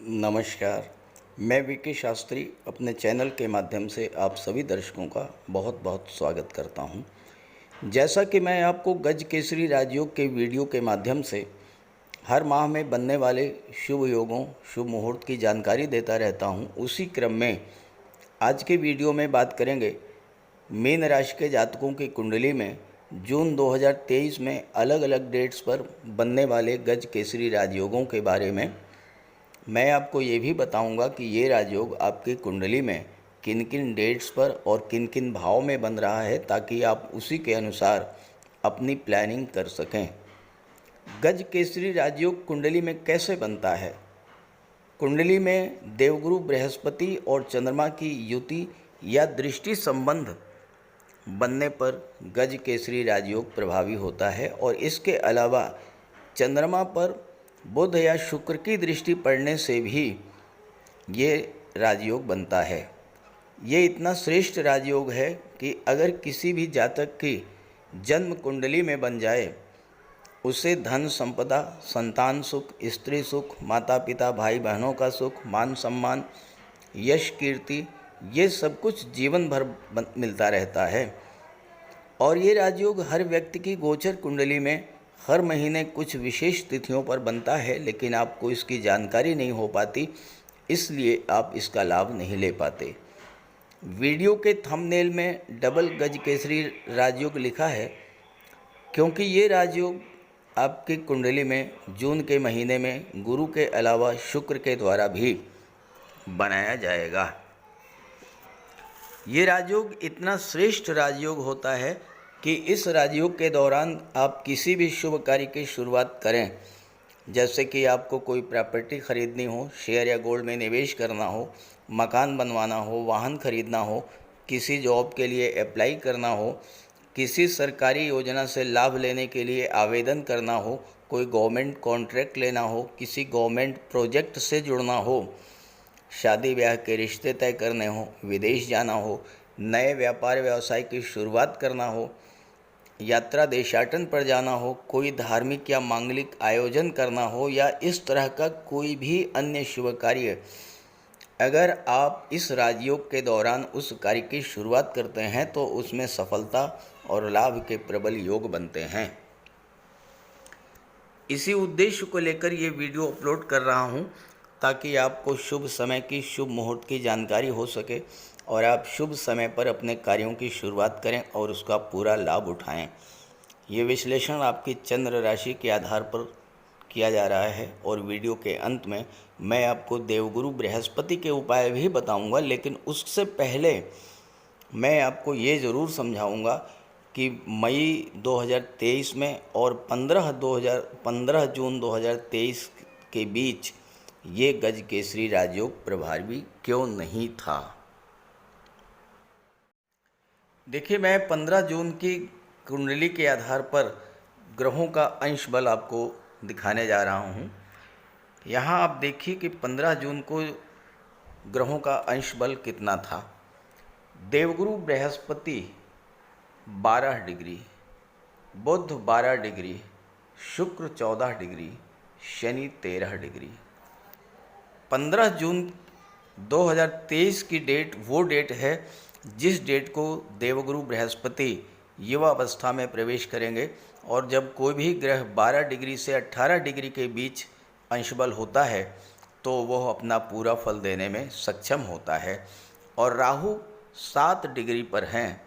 नमस्कार। मैं वीके शास्त्री अपने चैनल के माध्यम से आप सभी दर्शकों का बहुत बहुत स्वागत करता हूं। जैसा कि मैं आपको गज केसरी राजयोग के वीडियो के माध्यम से हर माह में बनने वाले शुभ योगों, शुभ मुहूर्त की जानकारी देता रहता हूं, उसी क्रम में आज के वीडियो में बात करेंगे मीन राशि के जातकों की कुंडली में जून 2023 में अलग अलग डेट्स पर बनने वाले गज केसरी राजयोगों के बारे में। मैं आपको ये भी बताऊंगा कि ये राजयोग आपकी कुंडली में किन किन डेट्स पर और किन किन भाव में बन रहा है, ताकि आप उसी के अनुसार अपनी प्लानिंग कर सकें। गज केसरी राजयोग कुंडली में कैसे बनता है? कुंडली में देवगुरु बृहस्पति और चंद्रमा की युति या दृष्टि संबंध बनने पर गज केसरी राजयोग प्रभावी होता है, और इसके अलावा चंद्रमा पर बुध या शुक्र की दृष्टि पड़ने से भी ये राजयोग बनता है। ये इतना श्रेष्ठ राजयोग है कि अगर किसी भी जातक की जन्म कुंडली में बन जाए, उसे धन संपदा, संतान सुख, स्त्री सुख, माता पिता भाई बहनों का सुख, मान सम्मान, यश कीर्ति, ये सब कुछ जीवन भर मिलता रहता है। और ये राजयोग हर व्यक्ति की गोचर कुंडली में हर महीने कुछ विशेष तिथियों पर बनता है, लेकिन आपको इसकी जानकारी नहीं हो पाती, इसलिए आप इसका लाभ नहीं ले पाते। वीडियो के थंबनेल में डबल गज केसरी राजयोग लिखा है, क्योंकि ये राजयोग आपकी कुंडली में जून के महीने में गुरु के अलावा शुक्र के द्वारा भी बनाया जाएगा। ये राजयोग इतना श्रेष्ठ राजयोग होता है कि इस राजयोग के दौरान आप किसी भी शुभ कार्य की शुरुआत करें, जैसे कि आपको कोई प्रॉपर्टी खरीदनी हो, शेयर या गोल्ड में निवेश करना हो, मकान बनवाना हो, वाहन खरीदना हो, किसी जॉब के लिए अप्लाई करना हो, किसी सरकारी योजना से लाभ लेने के लिए आवेदन करना हो, कोई गवर्नमेंट कॉन्ट्रैक्ट लेना हो, किसी गवर्नमेंट प्रोजेक्ट से जुड़ना हो, शादी ब्याह के रिश्ते तय करने हो, विदेश जाना हो, नए व्यापार व्यवसाय की शुरुआत करना हो, यात्रा देशाटन पर जाना हो, कोई धार्मिक या मांगलिक आयोजन करना हो, या इस तरह का कोई भी अन्य शुभ कार्य, अगर आप इस राजयोग के दौरान उस कार्य की शुरुआत करते हैं तो उसमें सफलता और लाभ के प्रबल योग बनते हैं। इसी उद्देश्य को लेकर ये वीडियो अपलोड कर रहा हूँ, ताकि आपको शुभ समय की, शुभ मुहूर्त की जानकारी हो सके और आप शुभ समय पर अपने कार्यों की शुरुआत करें और उसका पूरा लाभ उठाएं। ये विश्लेषण आपकी चंद्र राशि के आधार पर किया जा रहा है, और वीडियो के अंत में मैं आपको देवगुरु बृहस्पति के उपाय भी बताऊंगा, लेकिन उससे पहले मैं आपको ये ज़रूर समझाऊंगा कि मई 2023 में और 15 जून 2023 के बीच ये गज केसरी राजयोग प्रभावी क्यों नहीं था। देखिए, मैं 15 जून की कुंडली के आधार पर ग्रहों का अंश बल आपको दिखाने जा रहा हूँ। यहाँ आप देखिए कि 15 जून को ग्रहों का अंश बल कितना था। देवगुरु बृहस्पति 12 डिग्री, बुध 12 डिग्री, शुक्र 14 डिग्री, शनि 13 डिग्री। 15 जून 2023 की डेट वो डेट है जिस डेट को देवगुरु बृहस्पति युवा अवस्था में प्रवेश करेंगे, और जब कोई भी ग्रह 12 डिग्री से 18 डिग्री के बीच अंशबल होता है तो वह अपना पूरा फल देने में सक्षम होता है। और राहु 7 डिग्री पर हैं।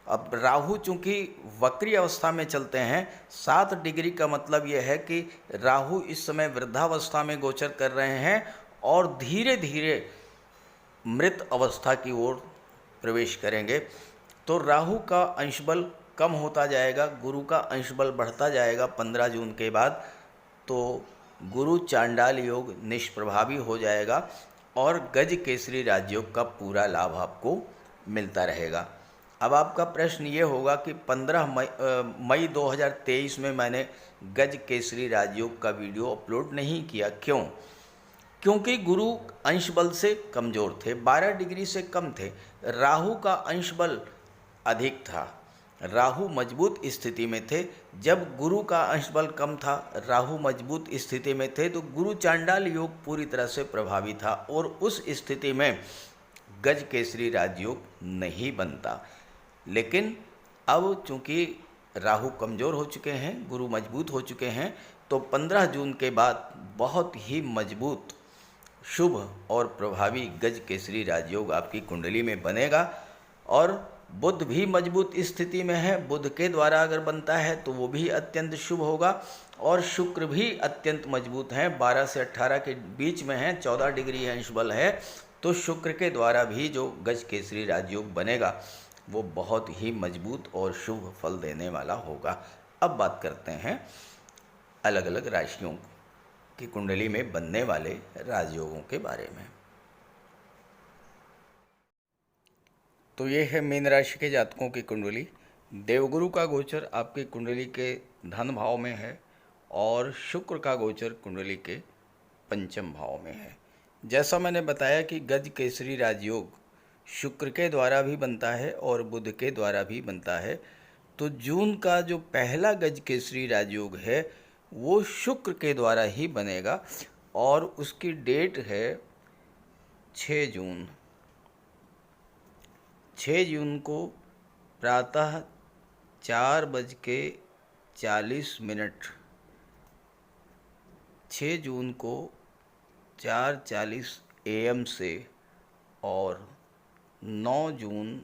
अब राहु चूँकि वक्री अवस्था में चलते हैं, 7 डिग्री का मतलब यह है कि राहु इस समय वृद्धावस्था में गोचर कर रहे हैं और धीरे धीरे मृत अवस्था की ओर प्रवेश करेंगे। तो राहु का अंशबल कम होता जाएगा, गुरु का अंशबल बढ़ता जाएगा 15 जून के बाद। तो गुरु चांडाल योग निष्प्रभावी हो जाएगा और गज केसरी राजयोग का पूरा लाभ आपको मिलता रहेगा। अब आपका प्रश्न ये होगा कि 15 मई 2023 में मैंने गज केसरी राजयोग का वीडियो अपलोड नहीं किया, क्यों? क्योंकि गुरु अंश बल से कमज़ोर थे, 12 डिग्री से कम थे। राहु का अंश बल अधिक था। राहु मजबूत स्थिति में थे। जब गुरु का अंश बल कम था, राहु मजबूत स्थिति में थे, तो गुरु चांडाल योग पूरी तरह से प्रभावी था और उस स्थिति में गज केसरी राजयोग नहीं बनता। लेकिन अब चूंकि राहु कमज़ोर हो चुके हैं, गुरु मजबूत हो चुके हैं, तो 15 जून के बाद बहुत ही मजबूत, शुभ और प्रभावी गज केसरी राजयोग आपकी कुंडली में बनेगा। और बुध भी मजबूत स्थिति में है, बुध के द्वारा अगर बनता है तो वो भी अत्यंत शुभ होगा। और शुक्र भी अत्यंत मजबूत हैं, 12 से 18 के बीच में है, 14 डिग्री अंश बल है, तो शुक्र के द्वारा भी जो गज केसरी राजयोग बनेगा वो बहुत ही मजबूत और शुभ फल देने वाला होगा। अब बात करते हैं अलग अलग राशियों की कुंडली में बनने वाले राजयोगों के बारे में। तो ये है मीन राशि के जातकों की कुंडली। देवगुरु का गोचर आपकी कुंडली के धन भाव में है और शुक्र का गोचर कुंडली के पंचम भाव में है। जैसा मैंने बताया कि गज केसरी राजयोग शुक्र के द्वारा भी बनता है और बुध के द्वारा भी बनता है। तो जून का जो पहला गज केसरी राजयोग है वो शुक्र के द्वारा ही बनेगा और उसकी डेट है 6 जून। 6 जून को प्रातः 4:40 6 जून को 4:40 AM से और 9 जून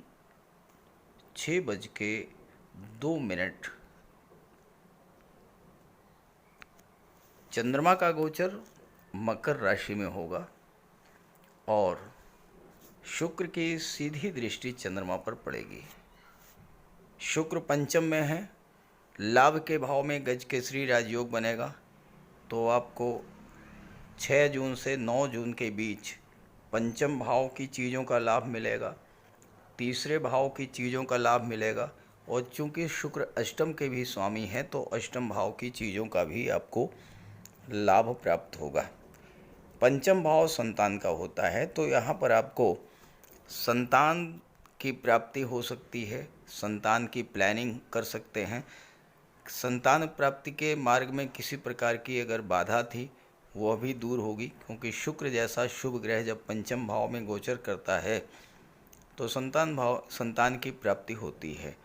6:02 चंद्रमा का गोचर मकर राशि में होगा और शुक्र की सीधी दृष्टि चंद्रमा पर पड़ेगी। शुक्र पंचम में है, लाभ के भाव में गज केसरी राजयोग बनेगा। तो आपको 6 जून से 9 जून के बीच पंचम भाव की चीज़ों का लाभ मिलेगा, तीसरे भाव की चीज़ों का लाभ मिलेगा। और चूंकि शुक्र अष्टम के भी स्वामी हैं तो अष्टम भाव की चीज़ों का भी आपको लाभ प्राप्त होगा। पंचम भाव संतान का होता है, तो यहाँ पर आपको संतान की प्राप्ति हो सकती है, संतान की प्लानिंग कर सकते हैं। संतान प्राप्ति के मार्ग में किसी प्रकार की अगर बाधा थी वह भी दूर होगी, क्योंकि शुक्र जैसा शुभ ग्रह जब पंचम भाव में गोचर करता है तो संतान की प्राप्ति होती है।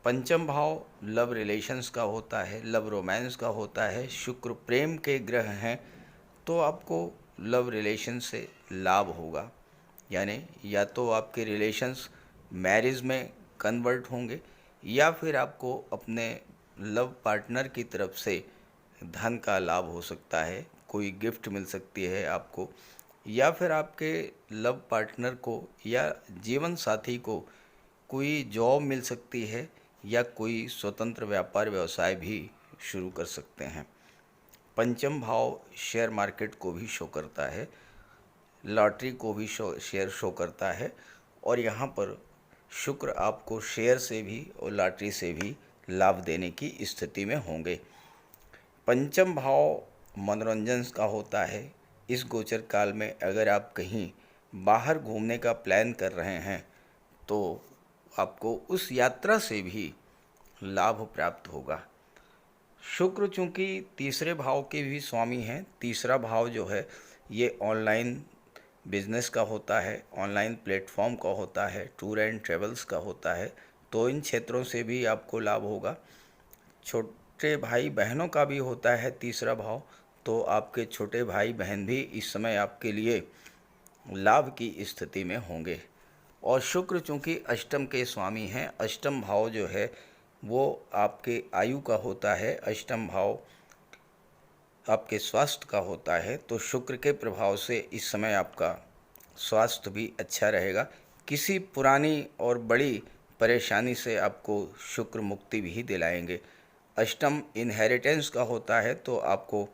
पंचम भाव लव रिलेशंस का होता है, लव रोमांस का होता है। शुक्र प्रेम के ग्रह हैं, तो आपको लव रिलेशन से लाभ होगा, यानी या तो आपके रिलेशंस मैरिज में कन्वर्ट होंगे या फिर आपको अपने लव पार्टनर की तरफ से धन का लाभ हो सकता है, कोई गिफ्ट मिल सकती है आपको, या फिर आपके लव पार्टनर को या जीवन साथी को कोई जॉब मिल सकती है या कोई स्वतंत्र व्यापार व्यवसाय भी शुरू कर सकते हैं। पंचम भाव शेयर मार्केट को भी शो करता है, लॉटरी को भी शेयर शो करता है, और यहाँ पर शुक्र आपको शेयर से भी और लॉटरी से भी लाभ देने की स्थिति में होंगे। पंचम भाव मनोरंजन का होता है। इस गोचर काल में अगर आप कहीं बाहर घूमने का प्लान कर रहे हैं तो आपको उस यात्रा से भी लाभ प्राप्त होगा। शुक्र चूँकि तीसरे भाव के भी स्वामी हैं, तीसरा भाव जो है ये ऑनलाइन बिजनेस का होता है, ऑनलाइन प्लेटफॉर्म का होता है, टूर एंड ट्रेवल्स का होता है, तो इन क्षेत्रों से भी आपको लाभ होगा। छोटे भाई बहनों का भी होता है तीसरा भाव, तो आपके छोटे भाई बहन भी इस समय आपके लिए लाभ की स्थिति में होंगे। और शुक्र चूँकि अष्टम के स्वामी हैं, अष्टम भाव जो है वो आपके आयु का होता है, अष्टम भाव आपके स्वास्थ्य का होता है, तो शुक्र के प्रभाव से इस समय आपका स्वास्थ्य भी अच्छा रहेगा। किसी पुरानी और बड़ी परेशानी से आपको शुक्र मुक्ति भी दिलाएंगे। अष्टम इनहेरिटेंस का होता है, तो आपको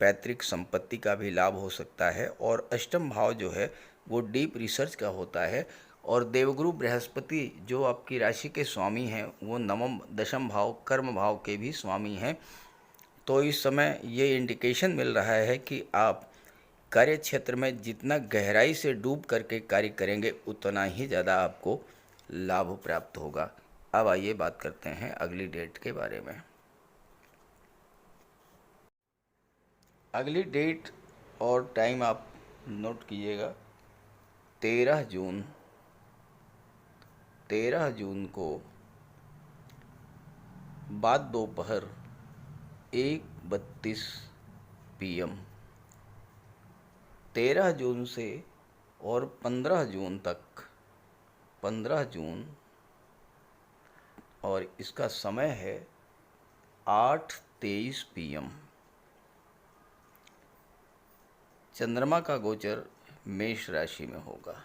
पैतृक संपत्ति का भी लाभ हो सकता है। और अष्टम भाव जो है वो डीप रिसर्च का होता है। और देवगुरु बृहस्पति जो आपकी राशि के स्वामी हैं वो नवम दशम भाव कर्म भाव के भी स्वामी हैं। तो इस समय ये इंडिकेशन मिल रहा है कि आप कार्य क्षेत्र में जितना गहराई से डूब करके कार्य करेंगे उतना ही ज़्यादा आपको लाभ प्राप्त होगा। अब आइए बात करते हैं अगली डेट के बारे में। अगली डेट और टाइम आप नोट कीजिएगा। 13 जून, 13 जून को बाद दोपहर 1:32 PM, 13 जून से और 15 जून तक, 15 जून, और इसका समय है 8:23 PM। चंद्रमा का गोचर मेष राशि में होगा,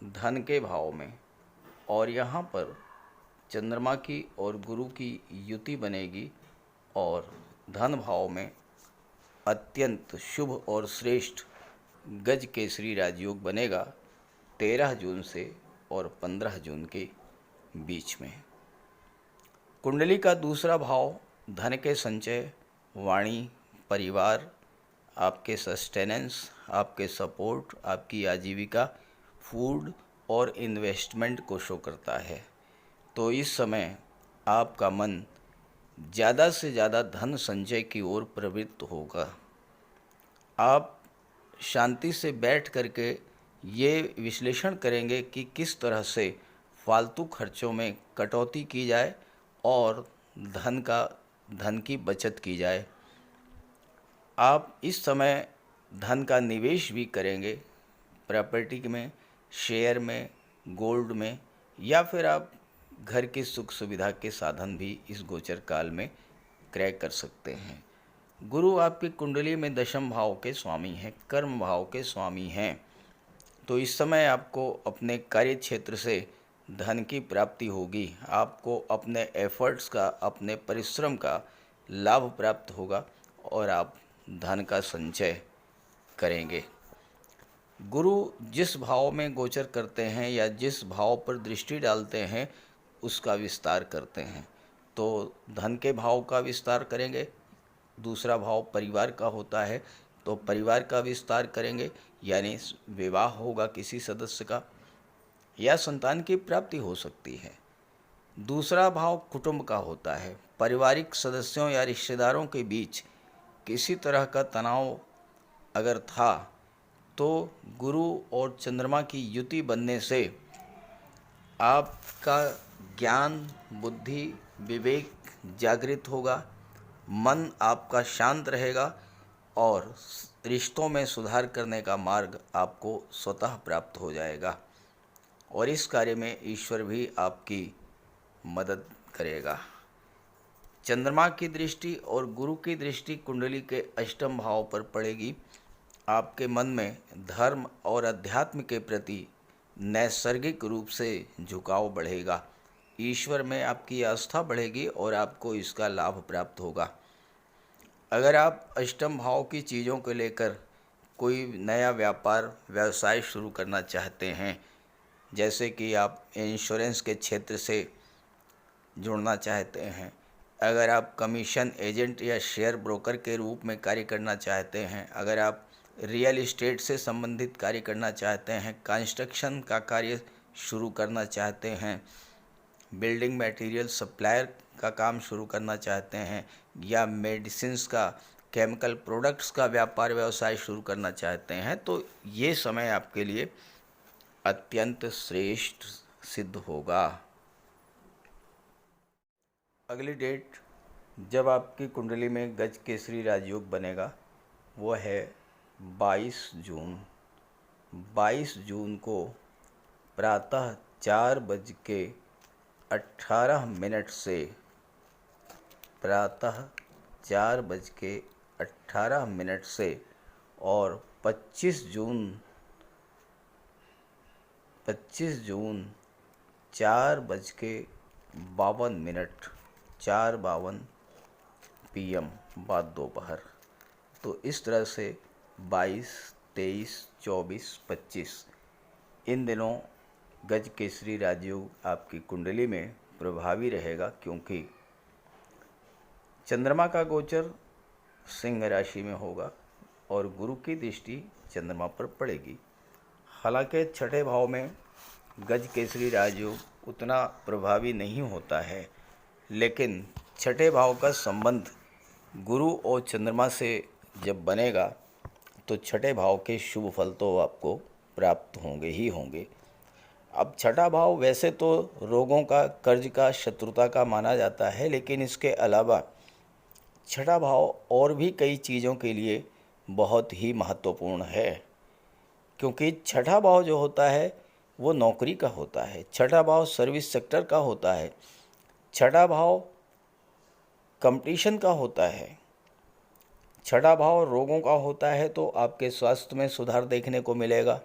धन के भाव में, और यहाँ पर चंद्रमा की और गुरु की युति बनेगी और धन भाव में अत्यंत शुभ और श्रेष्ठ गज केसरी राजयोग बनेगा 13 जून से और 15 जून के बीच में। कुंडली का दूसरा भाव धन के संचय, वाणी, परिवार, आपके सस्टेनेंस, आपके सपोर्ट, आपकी आजीविका, फूड और इन्वेस्टमेंट को शो करता है। तो इस समय आपका मन ज़्यादा से ज़्यादा धन संचय की ओर प्रवृत्त होगा। आप शांति से बैठ करके ये विश्लेषण करेंगे कि किस तरह से फालतू खर्चों में कटौती की जाए और धन की बचत की जाए। आप इस समय धन का निवेश भी करेंगे, प्रॉपर्टी में, शेयर में, गोल्ड में, या फिर आप घर की सुख सुविधा के साधन भी इस गोचर काल में क्रय कर सकते हैं। गुरु आपकी कुंडली में दशम भाव के स्वामी हैं, कर्म भाव के स्वामी हैं। तो इस समय आपको अपने कार्य क्षेत्र से धन की प्राप्ति होगी। आपको अपने एफर्ट्स का, अपने परिश्रम का लाभ प्राप्त होगा और आप धन का संचय करेंगे। गुरु जिस भाव में गोचर करते हैं या जिस भाव पर दृष्टि डालते हैं उसका विस्तार करते हैं। तो धन के भाव का विस्तार करेंगे, दूसरा भाव परिवार का होता है तो परिवार का विस्तार करेंगे, यानी विवाह होगा किसी सदस्य का या संतान की प्राप्ति हो सकती है। दूसरा भाव कुटुंब का होता है, पारिवारिक सदस्यों या रिश्तेदारों के बीच किसी तरह का तनाव अगर था तो गुरु और चंद्रमा की युति बनने से आपका ज्ञान, बुद्धि, विवेक जागृत होगा, मन आपका शांत रहेगा और रिश्तों में सुधार करने का मार्ग आपको स्वतः प्राप्त हो जाएगा और इस कार्य में ईश्वर भी आपकी मदद करेगा। चंद्रमा की दृष्टि और गुरु की दृष्टि कुंडली के अष्टम भाव पर पड़ेगी। आपके मन में धर्म और अध्यात्म के प्रति नैसर्गिक रूप से झुकाव बढ़ेगा, ईश्वर में आपकी आस्था बढ़ेगी और आपको इसका लाभ प्राप्त होगा। अगर आप अष्टम भाव की चीज़ों को लेकर कोई नया व्यापार, व्यवसाय शुरू करना चाहते हैं, जैसे कि आप इंश्योरेंस के क्षेत्र से जुड़ना चाहते हैं, अगर आप कमीशन एजेंट या शेयर ब्रोकर के रूप में कार्य करना चाहते हैं, अगर आप रियल इस्टेट से संबंधित कार्य करना चाहते हैं, कंस्ट्रक्शन का कार्य शुरू करना चाहते हैं, बिल्डिंग मटेरियल सप्लायर का काम शुरू करना चाहते हैं, या मेडिसिन्स का, केमिकल प्रोडक्ट्स का व्यापार व्यवसाय शुरू करना चाहते हैं, तो ये समय आपके लिए अत्यंत श्रेष्ठ सिद्ध होगा। अगली डेट जब आपकी कुंडली में गज केसरी राजयोग बनेगा वो है 22 जून। 22 जून को प्रातः 4:18 से, प्रातः 4:18 से और 25 जून 4:52 4:52 PM बाद दोपहर। तो इस तरह से 22, 23, 24, 25 इन दिनों गज केसरी राजयोग आपकी कुंडली में प्रभावी रहेगा, क्योंकि चंद्रमा का गोचर सिंह राशि में होगा और गुरु की दृष्टि चंद्रमा पर पड़ेगी। हालांकि छठे भाव में गज केसरी राजयोग उतना प्रभावी नहीं होता है, लेकिन छठे भाव का संबंध गुरु और चंद्रमा से जब बनेगा तो छठे भाव के शुभ फल तो आपको प्राप्त होंगे ही होंगे। अब छठा भाव वैसे तो रोगों का, कर्ज का, शत्रुता का माना जाता है, लेकिन इसके अलावा छठा भाव और भी कई चीज़ों के लिए बहुत ही महत्वपूर्ण है, क्योंकि छठा भाव जो होता है वो नौकरी का होता है, छठा भाव सर्विस सेक्टर का होता है, छठा भाव कंपटीशन का होता है, छठा भाव रोगों का होता है, तो आपके स्वास्थ्य में सुधार देखने को मिलेगा।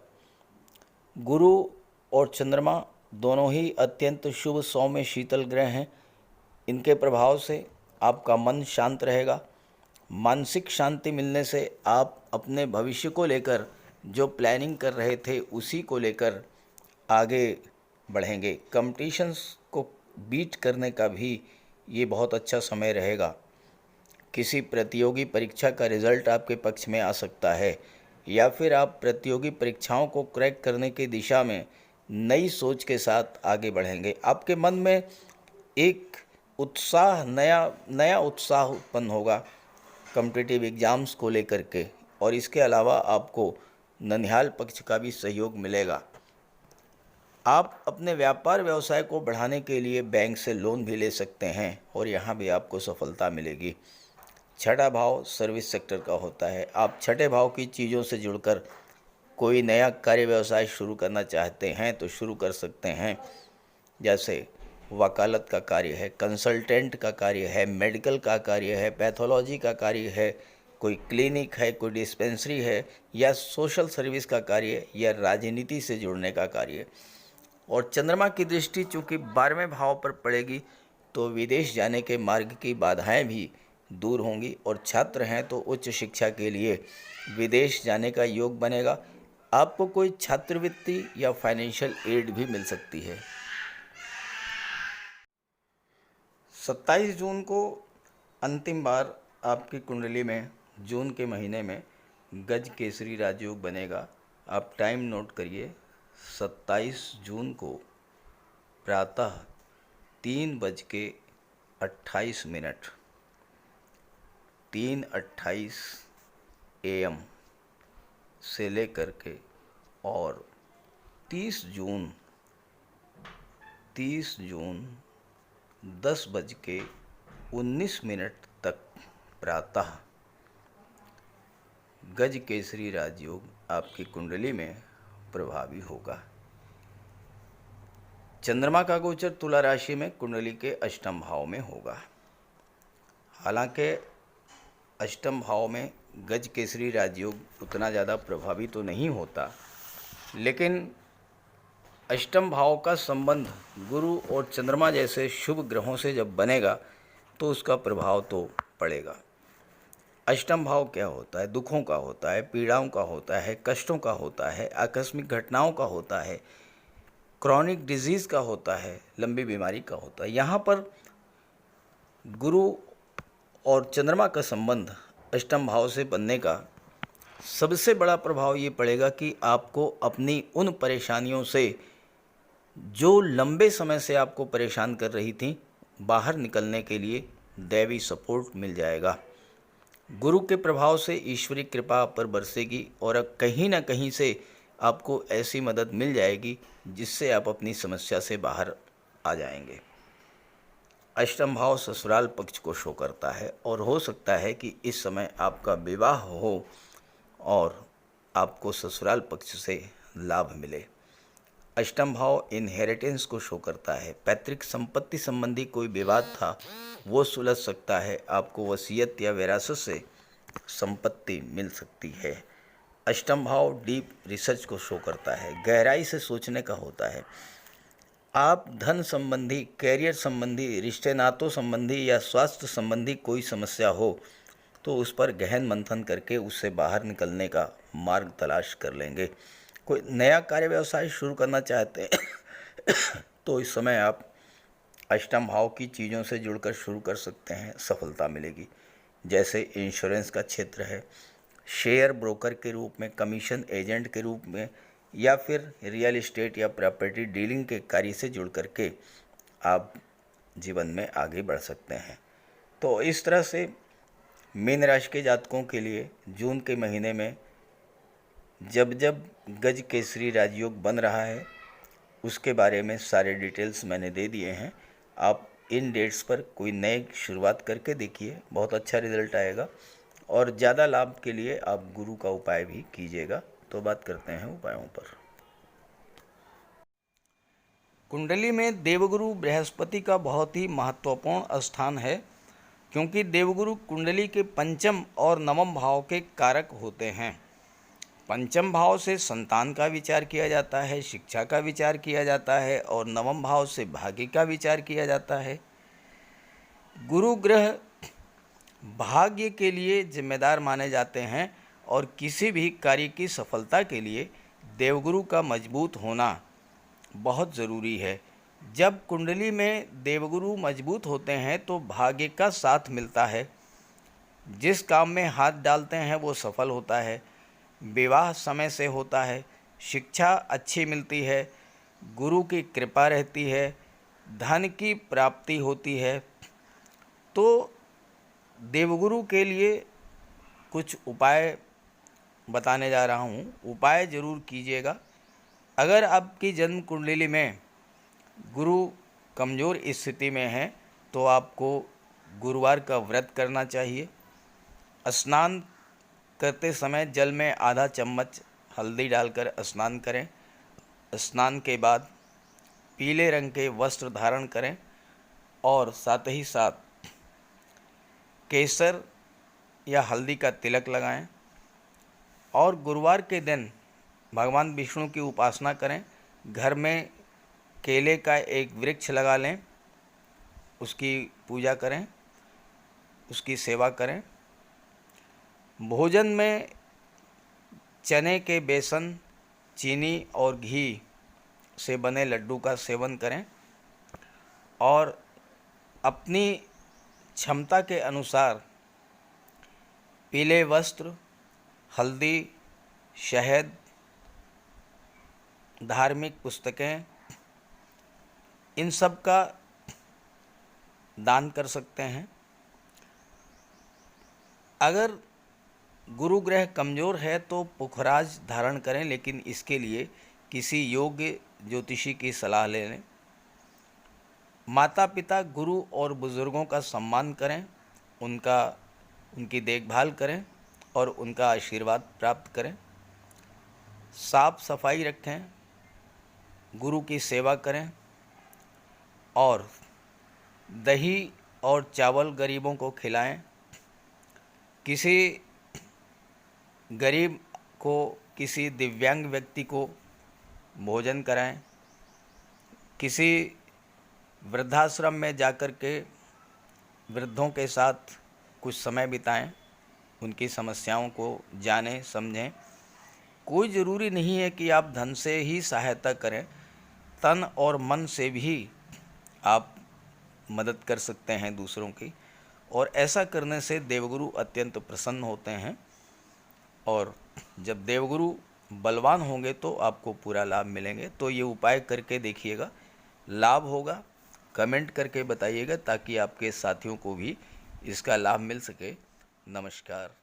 गुरु और चंद्रमा दोनों ही अत्यंत शुभ सौम्य शीतल ग्रह हैं। इनके प्रभाव से आपका मन शांत रहेगा। मानसिक शांति मिलने से आप अपने भविष्य को लेकर जो प्लानिंग कर रहे थे उसी को लेकर आगे बढ़ेंगे। कंपटीशंस को बीट करने का भी ये बहुत अच्छा समय रहेगा। किसी प्रतियोगी परीक्षा का रिज़ल्ट आपके पक्ष में आ सकता है, या फिर आप प्रतियोगी परीक्षाओं को क्रैक करने की दिशा में नई सोच के साथ आगे बढ़ेंगे। आपके मन में एक उत्साह, नया उत्साह उत्पन्न होगा कॉम्पिटिटिव एग्ज़ाम्स को लेकर के, और इसके अलावा आपको ननिहाल पक्ष का भी सहयोग मिलेगा। आप अपने व्यापार व्यवसाय को बढ़ाने के लिए बैंक से लोन भी ले सकते हैं और यहाँ भी आपको सफलता मिलेगी। छठा भाव सर्विस सेक्टर का होता है। आप छठे भाव की चीज़ों से जुड़कर कोई नया कार्य व्यवसाय शुरू करना चाहते हैं तो शुरू कर सकते हैं, जैसे वकालत का कार्य है, कंसल्टेंट का कार्य है, मेडिकल का कार्य है, पैथोलॉजी का कार्य है, कोई क्लिनिक है, कोई डिस्पेंसरी है, या सोशल सर्विस का कार्य, या राजनीति से जुड़ने का कार्य। और चंद्रमा की दृष्टि चूँकि 12वें भाव पर पड़ेगी तो विदेश जाने के मार्ग की बाधाएं भी दूर होंगी, और छात्र हैं तो उच्च शिक्षा के लिए विदेश जाने का योग बनेगा। आपको कोई छात्रवृत्ति या फाइनेंशियल एड भी मिल सकती है। 27 जून को अंतिम बार आपकी कुंडली में जून के महीने में गज केसरी राजयोग बनेगा। आप टाइम नोट करिए, 27 जून को प्रातः 3:28 3:28 AM से लेकर के और 30 जून 10:19 तक प्रातः गज केसरी राजयोग आपकी कुंडली में प्रभावी होगा। चंद्रमा का गोचर तुला राशि में कुंडली के अष्टम भाव में होगा। हालांकि अष्टम भाव में गज केसरी राजयोग उतना ज़्यादा प्रभावी तो नहीं होता, लेकिन अष्टम भाव का संबंध गुरु और चंद्रमा जैसे शुभ ग्रहों से जब बनेगा तो उसका प्रभाव तो पड़ेगा। अष्टम भाव क्या होता है? दुखों का होता है, पीड़ाओं का होता है, कष्टों का होता है, आकस्मिक घटनाओं का होता है, क्रॉनिक डिजीज़ का होता है, लंबी बीमारी का होता है। यहाँ पर गुरु और चंद्रमा का संबंध अष्टम भाव से बनने का सबसे बड़ा प्रभाव ये पड़ेगा कि आपको अपनी उन परेशानियों से जो लंबे समय से आपको परेशान कर रही थी, बाहर निकलने के लिए दैवी सपोर्ट मिल जाएगा। गुरु के प्रभाव से ईश्वरी कृपा आप पर बरसेगी और अब कहीं ना कहीं से आपको ऐसी मदद मिल जाएगी जिससे आप अपनी समस्या से बाहर आ जाएंगे। अष्टम भाव ससुराल पक्ष को शो करता है और हो सकता है कि इस समय आपका विवाह हो और आपको ससुराल पक्ष से लाभ मिले। अष्टम भाव इनहेरिटेंस को शो करता है। पैतृक संपत्ति संबंधी कोई विवाद था वो सुलझ सकता है। आपको वसीयत या विरासत से संपत्ति मिल सकती है। अष्टम भाव डीप रिसर्च को शो करता है, गहराई से सोचने का होता है। आप धन संबंधी, कैरियर संबंधी, रिश्ते नातों संबंधी या स्वास्थ्य संबंधी कोई समस्या हो तो उस पर गहन मंथन करके उससे बाहर निकलने का मार्ग तलाश कर लेंगे। कोई नया कार्य व्यवसाय शुरू करना चाहते हैं तो इस समय आप अष्टम भाव की चीज़ों से जुड़कर शुरू कर सकते हैं, सफलता मिलेगी। जैसे इंश्योरेंस का क्षेत्र है, शेयर ब्रोकर के रूप में, कमीशन एजेंट के रूप में, या फिर रियल एस्टेट या प्रॉपर्टी डीलिंग के कार्य से जुड़ करके आप जीवन में आगे बढ़ सकते हैं। तो इस तरह से मीन राशि के जातकों के लिए जून के महीने में जब जब गज केसरी राजयोग बन रहा है उसके बारे में सारे डिटेल्स मैंने दे दिए हैं। आप इन डेट्स पर कोई नए शुरुआत करके देखिए, बहुत अच्छा रिजल्ट आएगा। और ज़्यादा लाभ के लिए आप गुरु का उपाय भी कीजिएगा। तो बात करते हैं उपायों पर। कुंडली में देवगुरु बृहस्पति का बहुत ही महत्वपूर्ण स्थान है, क्योंकि देवगुरु कुंडली के पंचम और नवम भाव के कारक होते हैं। पंचम भाव से संतान का विचार किया जाता है, शिक्षा का विचार किया जाता है, और नवम भाव से भाग्य का विचार किया जाता है। गुरु ग्रह भाग्य के लिए जिम्मेदार माने जाते हैं और किसी भी कार्य की सफलता के लिए देवगुरु का मजबूत होना बहुत ज़रूरी है। जब कुंडली में देवगुरु मजबूत होते हैं तो भाग्य का साथ मिलता है, जिस काम में हाथ डालते हैं वो सफल होता है, विवाह समय से होता है, शिक्षा अच्छी मिलती है, गुरु की कृपा रहती है, धन की प्राप्ति होती है। तो देवगुरु के लिए कुछ उपाय बताने जा रहा हूँ, उपाय ज़रूर कीजिएगा। अगर आपकी जन्म कुंडली में गुरु कमज़ोर स्थिति में है तो आपको गुरुवार का व्रत करना चाहिए। स्नान करते समय जल में आधा चम्मच हल्दी डालकर स्नान करें। स्नान के बाद पीले रंग के वस्त्र धारण करें और साथ ही साथ केसर या हल्दी का तिलक लगाएं। और गुरुवार के दिन भगवान विष्णु की उपासना करें। घर में केले का एक वृक्ष लगा लें, उसकी पूजा करें, उसकी सेवा करें। भोजन में चने के बेसन, चीनी और घी से बने लड्डू का सेवन करें और अपनी क्षमता के अनुसार पीले वस्त्र, हल्दी, शहद, धार्मिक पुस्तकें, इन सब का दान कर सकते हैं। अगर गुरु ग्रह कमज़ोर है तो पुखराज धारण करें, लेकिन इसके लिए किसी योग्य ज्योतिषी की सलाह ले लें। माता पिता, गुरु और बुज़ुर्गों का सम्मान करें, उनकी देखभाल करें और उनका आशीर्वाद प्राप्त करें। साफ सफाई रखें, गुरु की सेवा करें और दही और चावल गरीबों को खिलाएं। किसी गरीब को, किसी दिव्यांग व्यक्ति को भोजन कराएं। किसी वृद्धाश्रम में जाकर के वृद्धों के साथ कुछ समय बिताएं, उनकी समस्याओं को जानें, समझें। कोई ज़रूरी नहीं है कि आप धन से ही सहायता करें, तन और मन से भी आप मदद कर सकते हैं दूसरों की, और ऐसा करने से देवगुरु अत्यंत प्रसन्न होते हैं। और जब देवगुरु बलवान होंगे तो आपको पूरा लाभ मिलेंगे। तो ये उपाय करके देखिएगा, लाभ होगा। कमेंट करके बताइएगा ताकि आपके साथियों को भी इसका लाभ मिल सके। नमस्कार।